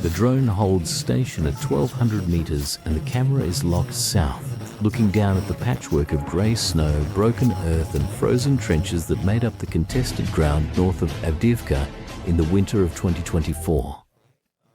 The drone holds station at 1,200 meters and the camera is locked south, looking down at the patchwork of grey snow, broken earth and frozen trenches that made up the contested ground north of Avdiivka in the winter of 2024.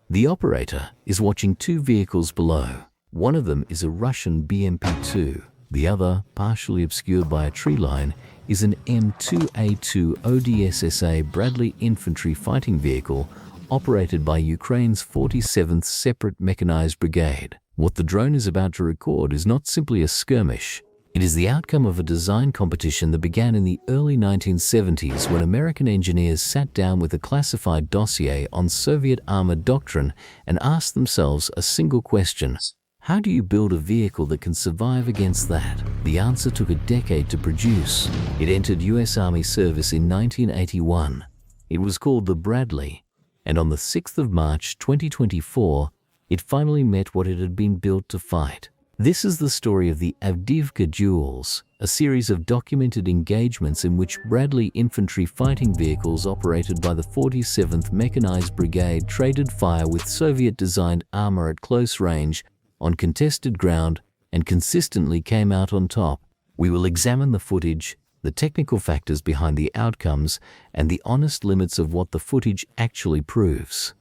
The operator is watching two vehicles below. One of them is a Russian BMP-2. The other, partially obscured by a tree line, is an M2A2 ODS-SA Bradley infantry fighting vehicle operated by Ukraine's 47th Separate Mechanized Brigade. What the drone is about to record is not simply a skirmish. It is the outcome of a design competition that began in the early 1970s when American engineers sat down with a classified dossier on Soviet armored doctrine and asked themselves a single question: how do you build a vehicle that can survive against that? The answer took a decade to produce. It entered US Army service in 1981. It was called the Bradley, and on the 6th of March 2024, it finally met what it had been built to fight. This is the story of the Avdiivka duels, a series of documented engagements in which Bradley infantry fighting vehicles operated by the 47th Mechanized Brigade traded fire with Soviet-designed armor at close range on contested ground and consistently came out on top. We will examine the footage, the technical factors behind the outcomes, and the honest limits of what the footage actually proves.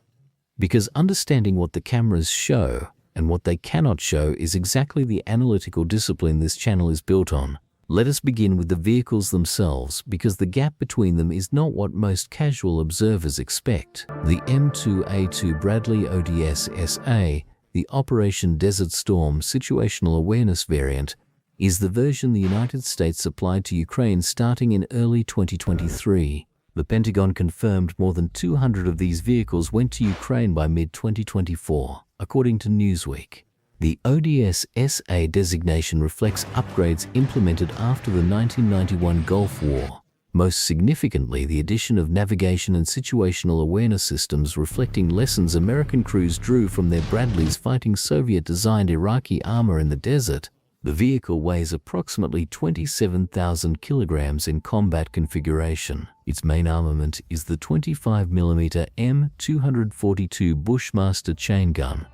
Because understanding what the cameras show and what they cannot show is exactly the analytical discipline this channel is built on. Let us begin with the vehicles themselves, because the gap between them is not what most casual observers expect. The M2A2 Bradley ODS-SA, the Operation Desert Storm Situational Awareness variant, is the version the United States supplied to Ukraine starting in early 2023. The Pentagon confirmed more than 200 of these vehicles went to Ukraine by mid-2024, according to Newsweek. The ODS-SA designation reflects upgrades implemented after the 1991 Gulf War. Most significantly, the addition of navigation and situational awareness systems reflecting lessons American crews drew from their Bradleys fighting Soviet-designed Iraqi armor in the desert. The vehicle weighs approximately 27,000 kilograms in combat configuration. Its main armament is the 25mm M242 Bushmaster chain gun,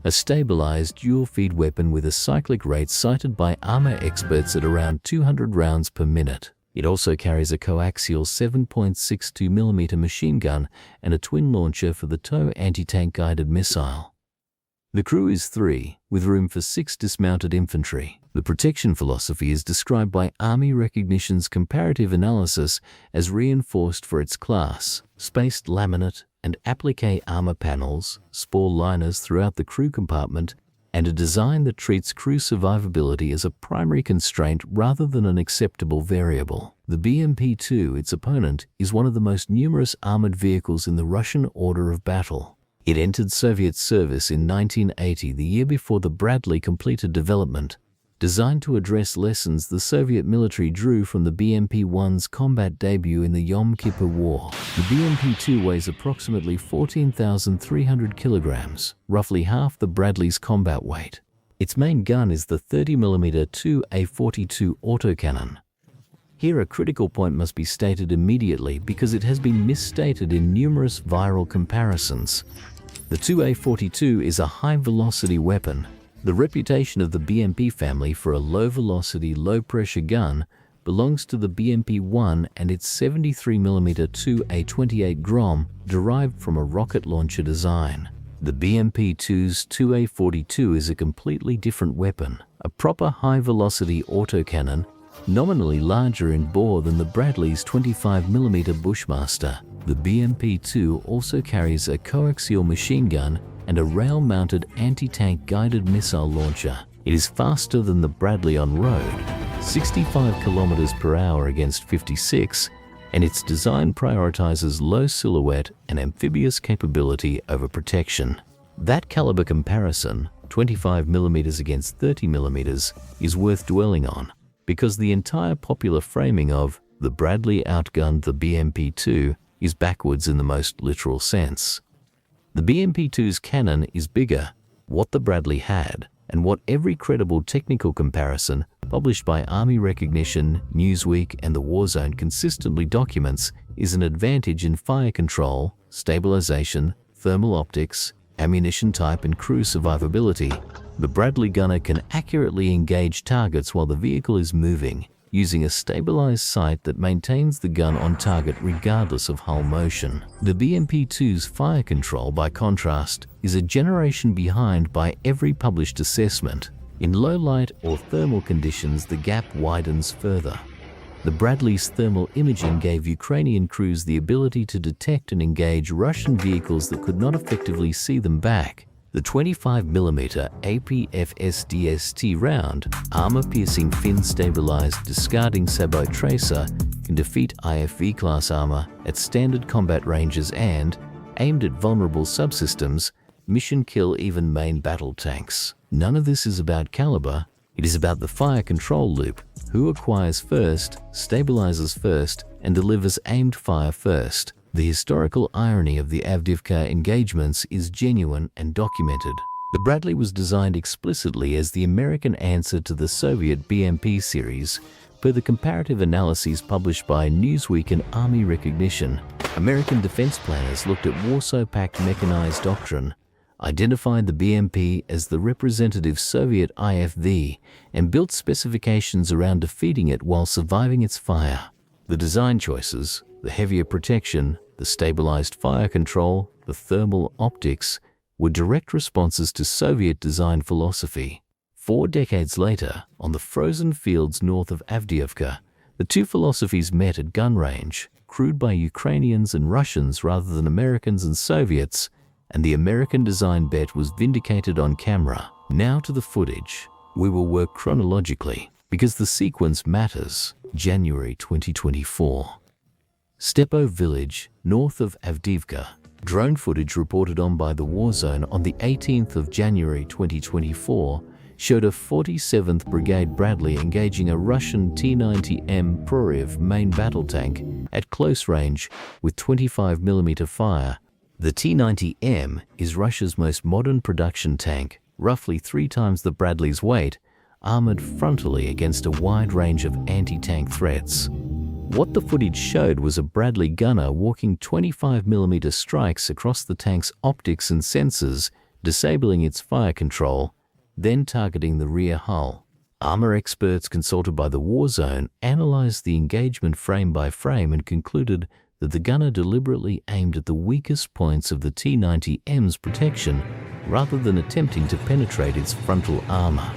a stabilized dual-feed weapon with a cyclic rate cited by armor experts at around 200 rounds per minute. It also carries a coaxial 7.62mm machine gun and a twin launcher for the TOW anti-tank guided missile. The crew is 3, with room for 6 dismounted infantry. The protection philosophy is described by Army Recognition's comparative analysis as reinforced for its class, spaced laminate and applique armor panels, spore liners throughout the crew compartment, and a design that treats crew survivability as a primary constraint rather than an acceptable variable. The BMP-2, its opponent, is one of the most numerous armored vehicles in the Russian order of battle. It entered Soviet service in 1980, the year before the Bradley completed development, designed to address lessons the Soviet military drew from the BMP-1's combat debut in the Yom Kippur War. The BMP-2 weighs approximately 14,300 kilograms, roughly half the Bradley's combat weight. Its main gun is the 30mm 2A42 autocannon. Here a critical point must be stated immediately because it has been misstated in numerous viral comparisons. The 2A42 is a high-velocity weapon. The reputation of the BMP family for a low-velocity, low-pressure gun belongs to the BMP-1 and its 73mm 2A28 Grom, derived from a rocket launcher design. The BMP-2's 2A42 is a completely different weapon, a proper high-velocity autocannon, nominally larger in bore than the Bradley's 25mm Bushmaster. The BMP-2 also carries a coaxial machine gun and a rail-mounted anti-tank guided missile launcher. It is faster than the Bradley on road, 65 km per hour against 56, and its design prioritizes low silhouette and amphibious capability over protection. That caliber comparison, 25mm against 30mm, is worth dwelling on, because the entire popular framing of the Bradley outgunned the BMP-2 is backwards in the most literal sense. The BMP-2's cannon is bigger. What the Bradley had, and what every credible technical comparison published by Army Recognition, Newsweek, and the Warzone consistently documents, is an advantage in fire control, stabilization, thermal optics, ammunition type and crew survivability. The Bradley gunner can accurately engage targets while the vehicle is moving, using a stabilized sight that maintains the gun on target regardless of hull motion. The BMP-2's fire control, by contrast, is a generation behind by every published assessment. In low light or thermal conditions, the gap widens further. The Bradley's thermal imaging gave Ukrainian crews the ability to detect and engage Russian vehicles that could not effectively see them back. The 25mm APFSDST round, armor-piercing fin-stabilized discarding sabot tracer, can defeat IFV-class armor at standard combat ranges and, aimed at vulnerable subsystems, mission kill even main battle tanks. None of this is about caliber, it is about the fire control loop. Who acquires first, stabilizes first, and delivers aimed fire first. The historical irony of the Avdiivka engagements is genuine and documented. The Bradley was designed explicitly as the American answer to the Soviet BMP series, per the comparative analyses published by Newsweek and Army Recognition. American defense planners looked at Warsaw Pact mechanized doctrine, identified the BMP as the representative Soviet IFV, and built specifications around defeating it while surviving its fire. The design choices, the heavier protection, the stabilized fire control, the thermal optics, were direct responses to Soviet design philosophy. 4 decades later, on the frozen fields north of Avdiivka, the two philosophies met at gun range, crewed by Ukrainians and Russians rather than Americans and Soviets, and the American design bet was vindicated on camera. Now to the footage. We will work chronologically, because the sequence matters. January 2024. Stepo village, north of Avdiivka. Drone footage reported on by the Warzone on the 18th of January 2024 showed a 47th Brigade Bradley engaging a Russian T-90M Proryv main battle tank at close range with 25mm fire. The T-90M is Russia's most modern production tank, roughly 3 times the Bradley's weight, armored frontally against a wide range of anti-tank threats. What the footage showed was a Bradley gunner walking 25mm strikes across the tank's optics and sensors, disabling its fire control, then targeting the rear hull. Armor experts consulted by the Warzone analyzed the engagement frame by frame and concluded that the gunner deliberately aimed at the weakest points of the T-90M's protection rather than attempting to penetrate its frontal armor.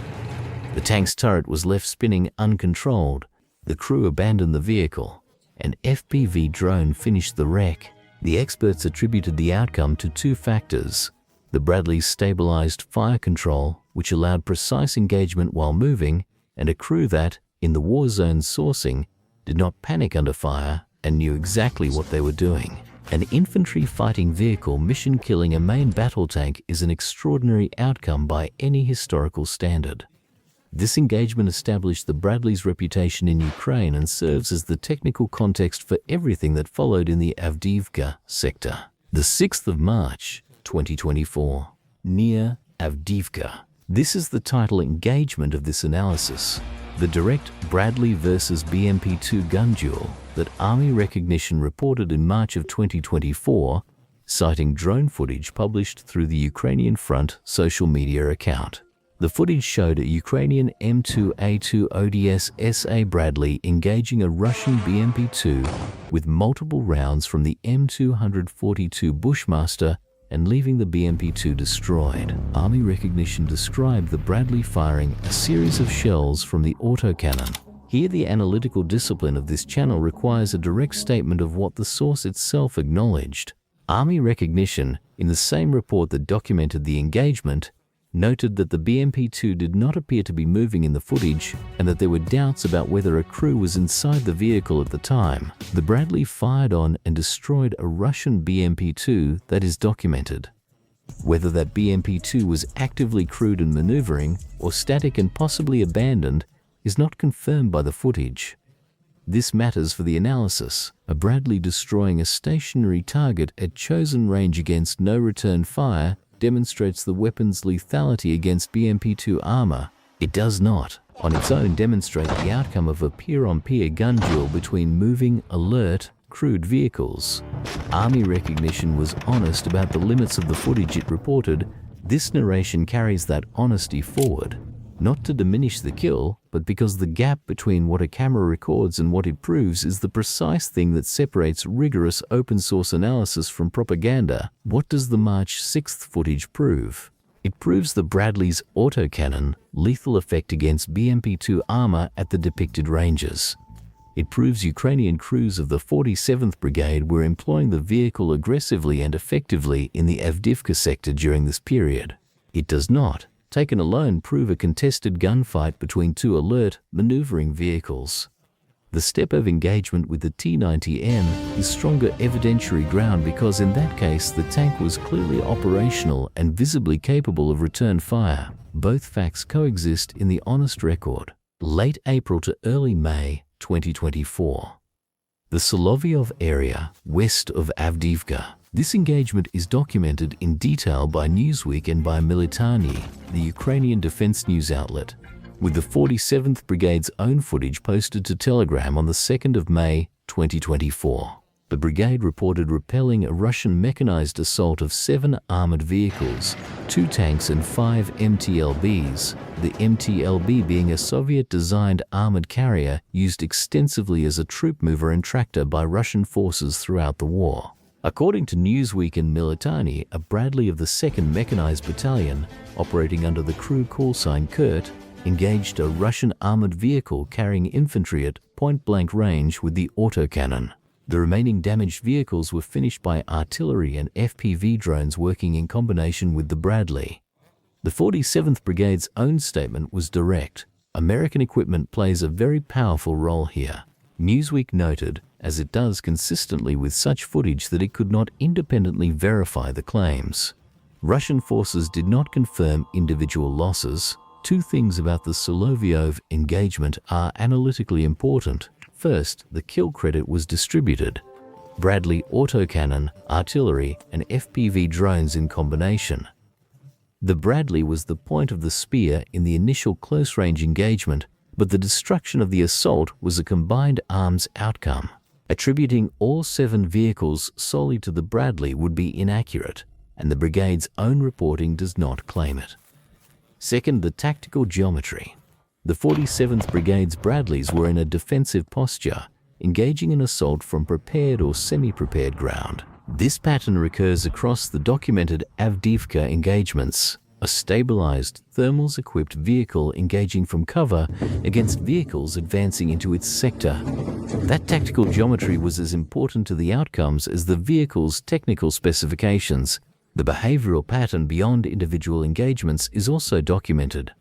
The tank's turret was left spinning uncontrolled. The crew abandoned the vehicle. An FPV drone finished the wreck. The experts attributed the outcome to 2 factors: the Bradley's stabilized fire control, which allowed precise engagement while moving, and a crew that, in the war zone sourcing, did not panic under fire and knew exactly what they were doing. An infantry fighting vehicle mission killing a main battle tank is an extraordinary outcome by any historical standard. This engagement established the Bradley's reputation in Ukraine and serves as the technical context for everything that followed in the Avdiivka sector. The 6th of March, 2024, near Avdiivka. This is the title engagement of this analysis. The direct Bradley versus BMP-2 gun duel that Army Recognition reported in March of 2024, citing drone footage published through the Ukrainian Front social media account. The footage showed a Ukrainian M2A2 ODS-SA Bradley engaging a Russian BMP-2 with multiple rounds from the M242 Bushmaster and leaving the BMP-2 destroyed. Army Recognition described the Bradley firing a series of shells from the autocannon. Here, the analytical discipline of this channel requires a direct statement of what the source itself acknowledged. Army Recognition, in the same report that documented the engagement, noted that the BMP-2 did not appear to be moving in the footage and that there were doubts about whether a crew was inside the vehicle at the time. The Bradley fired on and destroyed a Russian BMP-2 that is documented. Whether that BMP-2 was actively crewed and maneuvering or static and possibly abandoned is not confirmed by the footage. This matters for the analysis. A Bradley destroying a stationary target at chosen range against no return fire demonstrates the weapon's lethality against BMP-2 armor. It does not, on its own, demonstrate the outcome of a peer-on-peer gun duel between moving, alert, uncrewed vehicles. Army recognition was honest about the limits of the footage it reported. This narration carries that honesty forward, not to diminish the kill, but because the gap between what a camera records and what it proves is the precise thing that separates rigorous open-source analysis from propaganda. What does the March 6th footage prove? It proves the Bradley's autocannon lethal effect against BMP-2 armor at the depicted ranges. It proves Ukrainian crews of the 47th Brigade were employing the vehicle aggressively and effectively in the Avdiivka sector during this period. It does not, taken alone, prove a contested gunfight between two alert, maneuvering vehicles. The step of engagement with the T-90M is stronger evidentiary ground because in that case the tank was clearly operational and visibly capable of return fire. Both facts coexist in the honest record. Late April to early May 2024. The Solovyov area west of Avdiivka. This engagement is documented in detail by Newsweek and by Military, the Ukrainian defense news outlet, with the 47th Brigade's own footage posted to Telegram on the 2nd of May 2024. The brigade reported repelling a Russian mechanized assault of 7 armored vehicles, 2 tanks and 5 MTLBs, the MTLB being a Soviet-designed armored carrier used extensively as a troop mover and tractor by Russian forces throughout the war. According to Newsweek and Military, a Bradley of the 2nd Mechanized Battalion, operating under the crew callsign Kurt, engaged a Russian armored vehicle carrying infantry at point-blank range with the autocannon. The remaining damaged vehicles were finished by artillery and FPV drones working in combination with the Bradley. The 47th Brigade's own statement was direct. American equipment plays a very powerful role here. Newsweek noted, as it does consistently with such footage, that it could not independently verify the claims. Russian forces did not confirm individual losses. 2 things about the Solovyov engagement are analytically important. First, the kill credit was distributed. Bradley autocannon, artillery, and FPV drones in combination. The Bradley was the point of the spear in the initial close-range engagement, but the destruction of the assault was a combined arms outcome. Attributing all 7 vehicles solely to the Bradley would be inaccurate, and the brigade's own reporting does not claim it. Second, the tactical geometry. The 47th Brigade's Bradleys were in a defensive posture, engaging an assault from prepared or semi-prepared ground. This pattern recurs across the documented Avdiivka engagements, a stabilized, thermals-equipped vehicle engaging from cover against vehicles advancing into its sector. That tactical geometry was as important to the outcomes as the vehicle's technical specifications. The behavioral pattern beyond individual engagements is also documented.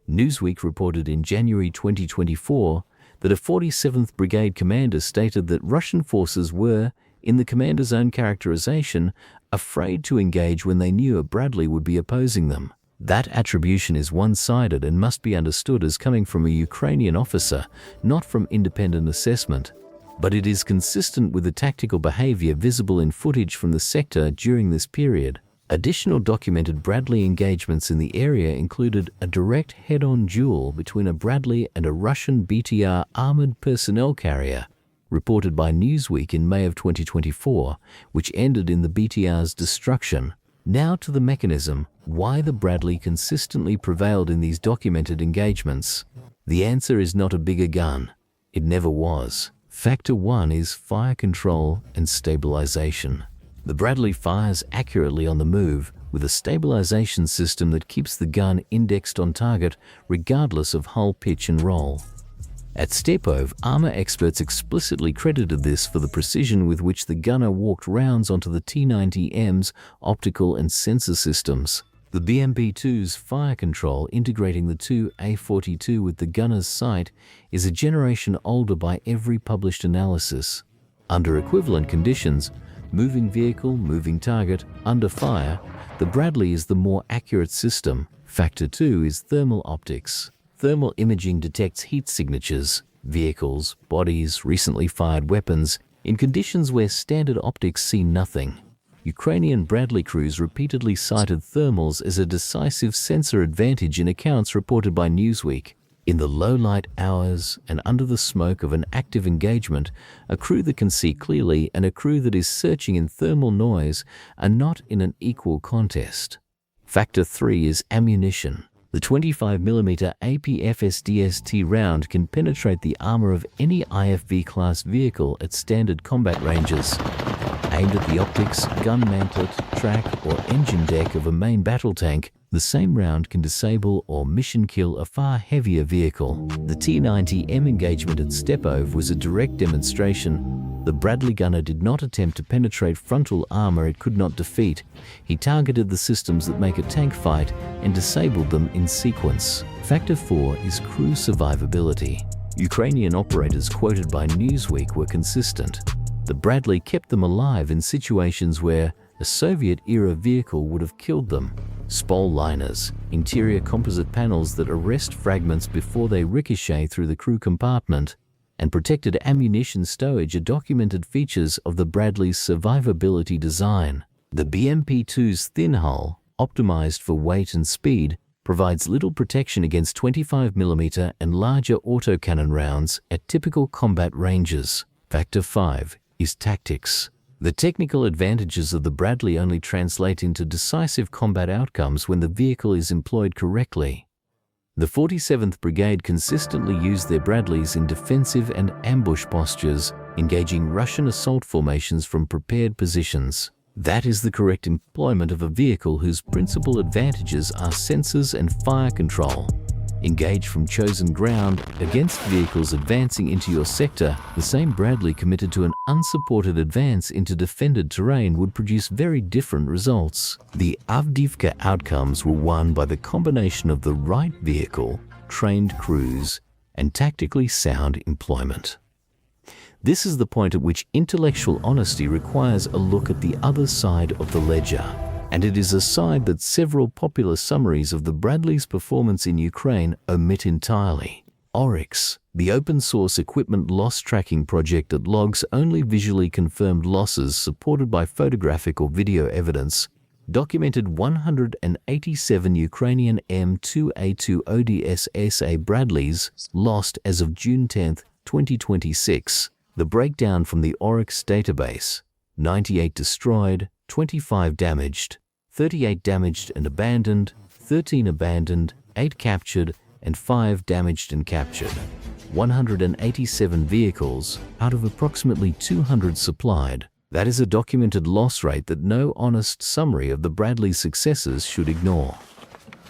Newsweek reported in January 2024 that a 47th Brigade commander stated that Russian forces were, in the commander's own characterization, afraid to engage when they knew a Bradley would be opposing them. That attribution is one-sided and must be understood as coming from a Ukrainian officer, not from independent assessment. But it is consistent with the tactical behavior visible in footage from the sector during this period. Additional documented Bradley engagements in the area included a direct head-on duel between a Bradley and a Russian BTR armored personnel carrier, reported by Newsweek in May of 2024, which ended in the BTR's destruction. Now to the mechanism, why the Bradley consistently prevailed in these documented engagements. The answer is not a bigger gun. It never was. Factor 1 is fire control and stabilization. The Bradley fires accurately on the move with a stabilization system that keeps the gun indexed on target regardless of hull pitch and roll. At Stepov, armor experts explicitly credited this for the precision with which the gunner walked rounds onto the T-90M's optical and sensor systems. The BMP-2's fire control integrating the 2A42 with the gunner's sight is a generation older by every published analysis. Under equivalent conditions, moving vehicle, moving target, under fire, the Bradley is the more accurate system. Factor 2 is thermal optics. Thermal imaging detects heat signatures, vehicles, bodies, recently fired weapons, in conditions where standard optics see nothing. Ukrainian Bradley crews repeatedly cited thermals as a decisive sensor advantage in accounts reported by Newsweek. In the low light hours and under the smoke of an active engagement, a crew that can see clearly and a crew that is searching in thermal noise are not in an equal contest. Factor 3 is ammunition. The 25mm APFSDST round can penetrate the armor of any IFV-class vehicle at standard combat ranges. Aimed at the optics, gun mantlet, track, or engine deck of a main battle tank, the same round can disable or mission kill a far heavier vehicle. The T-90M engagement at Stepove was a direct demonstration. The Bradley gunner did not attempt to penetrate frontal armor it could not defeat. He targeted the systems that make a tank fight and disabled them in sequence. Factor 4 is crew survivability. Ukrainian operators quoted by Newsweek were consistent. The Bradley kept them alive in situations where a Soviet-era vehicle would have killed them. Spall liners, interior composite panels that arrest fragments before they ricochet through the crew compartment, and protected ammunition stowage are documented features of the Bradley's survivability design. The BMP-2's thin hull, optimized for weight and speed, provides little protection against 25mm and larger autocannon rounds at typical combat ranges. Factor 5 is tactics. The technical advantages of the Bradley only translate into decisive combat outcomes when the vehicle is employed correctly. The 47th Brigade consistently used their Bradleys in defensive and ambush postures, engaging Russian assault formations from prepared positions. That is the correct employment of a vehicle whose principal advantages are sensors and fire control. Engage from chosen ground against vehicles advancing into your sector, the same Bradley committed to an unsupported advance into defended terrain would produce very different results. The Avdiivka outcomes were won by the combination of the right vehicle, trained crews, and tactically sound employment. This is the point at which intellectual honesty requires a look at the other side of the ledger. And it is a side that several popular summaries of the Bradley's performance in Ukraine omit entirely. Oryx, the open-source equipment loss tracking project that logs only visually confirmed losses supported by photographic or video evidence, documented 187 Ukrainian M2A2 ODS-SA Bradleys lost as of June 10, 2026. The breakdown from the Oryx database: 98 destroyed, 25 damaged, 38 damaged and abandoned, 13 abandoned, 8 captured, and 5 damaged and captured. 187 vehicles out of approximately 200 supplied. That is a documented loss rate that no honest summary of the Bradley's successes should ignore.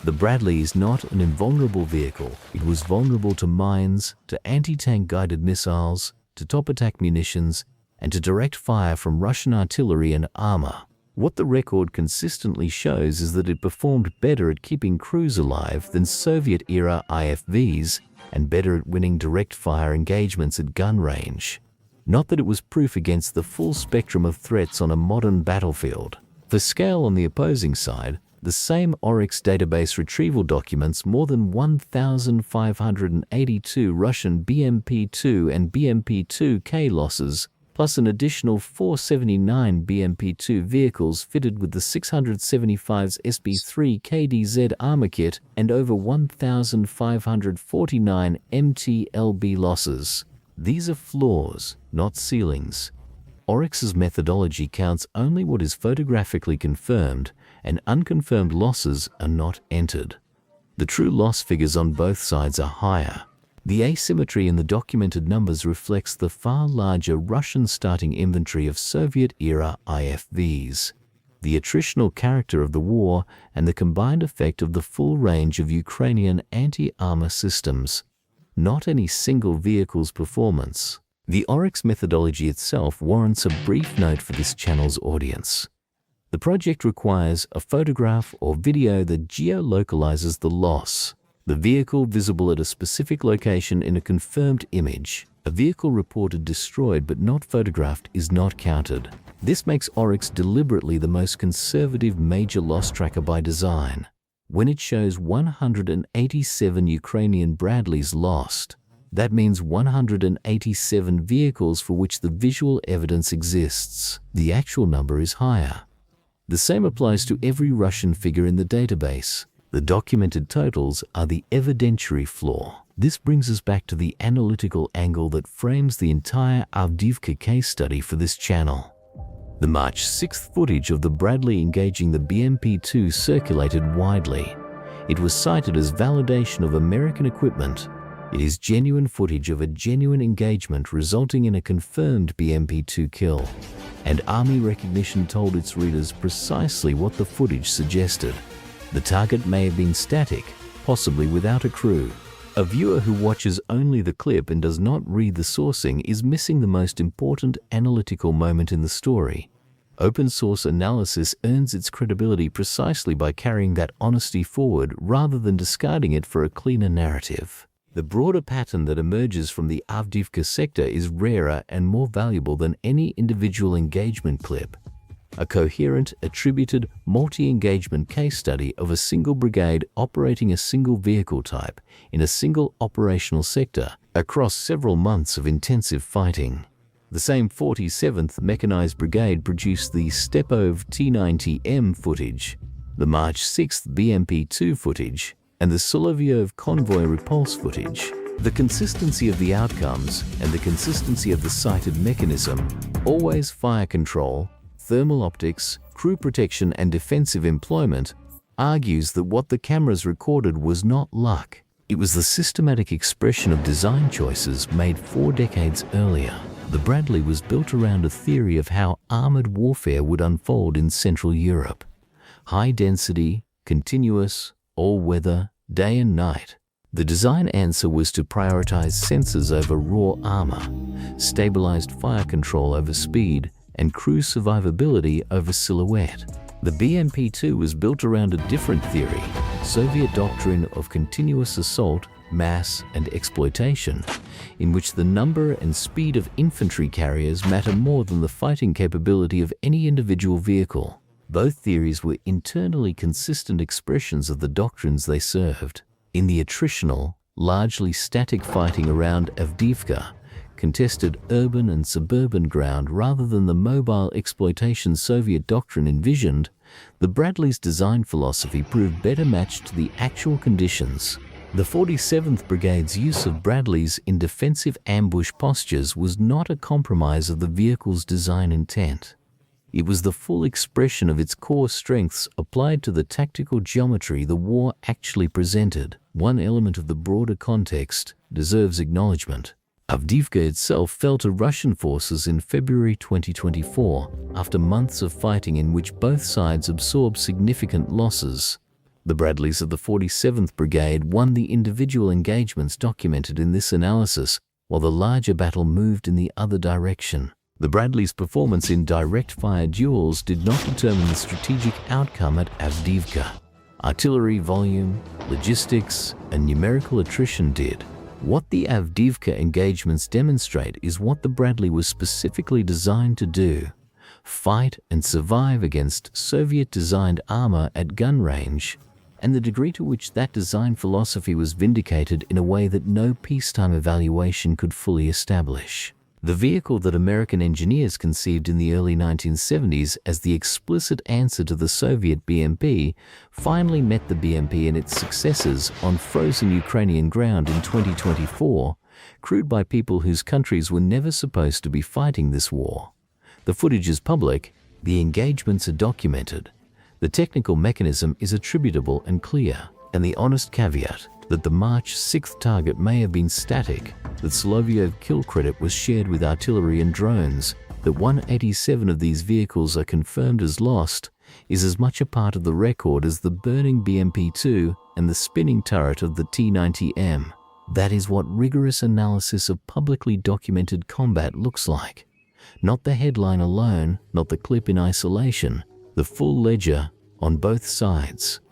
The Bradley is not an invulnerable vehicle. It was vulnerable to mines, to anti-tank guided missiles, to top attack munitions, and to direct fire from Russian artillery and armor. What the record consistently shows is that it performed better at keeping crews alive than Soviet-era IFVs and better at winning direct fire engagements at gun range. Not that it was proof against the full spectrum of threats on a modern battlefield. For scale on the opposing side, the same Oryx database retrieval documents more than 1,582 Russian BMP-2 and BMP-2K losses, plus an additional 479 BMP-2 vehicles fitted with the 675's SB-3 KDZ armor kit and over 1,549 MTLB losses. These are floors, not ceilings. Oryx's methodology counts only what is photographically confirmed, and unconfirmed losses are not entered. The true loss figures on both sides are higher. The asymmetry in the documented numbers reflects the far larger Russian starting inventory of Soviet-era IFVs, the attritional character of the war, and the combined effect of the full range of Ukrainian anti-armor systems, not any single vehicle's performance. The Oryx methodology itself warrants a brief note for this channel's audience. The project requires a photograph or video that geolocalizes the loss. The vehicle visible at a specific location in a confirmed image. A vehicle reported destroyed but not photographed is not counted. This makes Oryx deliberately the most conservative major loss tracker by design. When it shows 187 Ukrainian Bradleys lost, that means 187 vehicles for which the visual evidence exists. The actual number is higher. The same applies to every Russian figure in the database. The documented totals are the evidentiary flaw. This brings us back to the analytical angle that frames the entire Avdiivka case study for this channel. The March 6th footage of the Bradley engaging the BMP-2 circulated widely. It was cited as validation of American equipment. It is genuine footage of a genuine engagement resulting in a confirmed BMP-2 kill. And Army recognition told its readers precisely what the footage suggested. The target may have been static, possibly without a crew. A viewer who watches only the clip and does not read the sourcing is missing the most important analytical moment in the story. Open source analysis earns its credibility precisely by carrying that honesty forward rather than discarding it for a cleaner narrative. The broader pattern that emerges from the Avdiivka sector is rarer and more valuable than any individual engagement clip. A coherent, attributed, multi-engagement case study of a single brigade operating a single vehicle type in a single operational sector across several months of intensive fighting. The same 47th Mechanized Brigade produced the Stepov T-90M footage, the March 6th BMP-2 footage, and the Solovyov convoy repulse footage. The consistency of the outcomes and the consistency of the cited mechanism, always fire control, thermal optics, crew protection and defensive employment, argues that what the cameras recorded was not luck. It was the systematic expression of design choices made 4 decades earlier. The Bradley was built around a theory of how armored warfare would unfold in Central Europe. High density, continuous, all-weather, day and night. The design answer was to prioritize sensors over raw armor, stabilized fire control over speed, and crew survivability over silhouette. The BMP-2 was built around a different theory, Soviet doctrine of continuous assault, mass, and exploitation, in which the number and speed of infantry carriers matter more than the fighting capability of any individual vehicle. Both theories were internally consistent expressions of the doctrines they served. In the attritional, largely static fighting around Avdiivka, contested urban and suburban ground rather than the mobile exploitation Soviet doctrine envisioned, the Bradley's design philosophy proved better matched to the actual conditions. The 47th Brigade's use of Bradleys in defensive ambush postures was not a compromise of the vehicle's design intent. It was the full expression of its core strengths applied to the tactical geometry the war actually presented. One element of the broader context deserves acknowledgement. Avdiivka itself fell to Russian forces in February 2024 after months of fighting in which both sides absorbed significant losses. The Bradleys of the 47th Brigade won the individual engagements documented in this analysis, while the larger battle moved in the other direction. The Bradleys' performance in direct-fire duels did not determine the strategic outcome at Avdiivka. Artillery volume, logistics, and numerical attrition did. What the Avdiivka engagements demonstrate is what the Bradley was specifically designed to do: fight and survive against Soviet-designed armor at gun range, and the degree to which that design philosophy was vindicated in a way that no peacetime evaluation could fully establish. The vehicle that American engineers conceived in the early 1970s as the explicit answer to the Soviet BMP finally met the BMP and its successors on frozen Ukrainian ground in 2024, crewed by people whose countries were never supposed to be fighting this war. The footage is public, the engagements are documented, the technical mechanism is attributable and clear, and the honest caveat that the March 6th target may have been static, that Solovyov kill credit was shared with artillery and drones, that 187 of these vehicles are confirmed as lost, is as much a part of the record as the burning BMP-2 and the spinning turret of the T-90M. That is what rigorous analysis of publicly documented combat looks like. Not the headline alone, not the clip in isolation, the full ledger on both sides.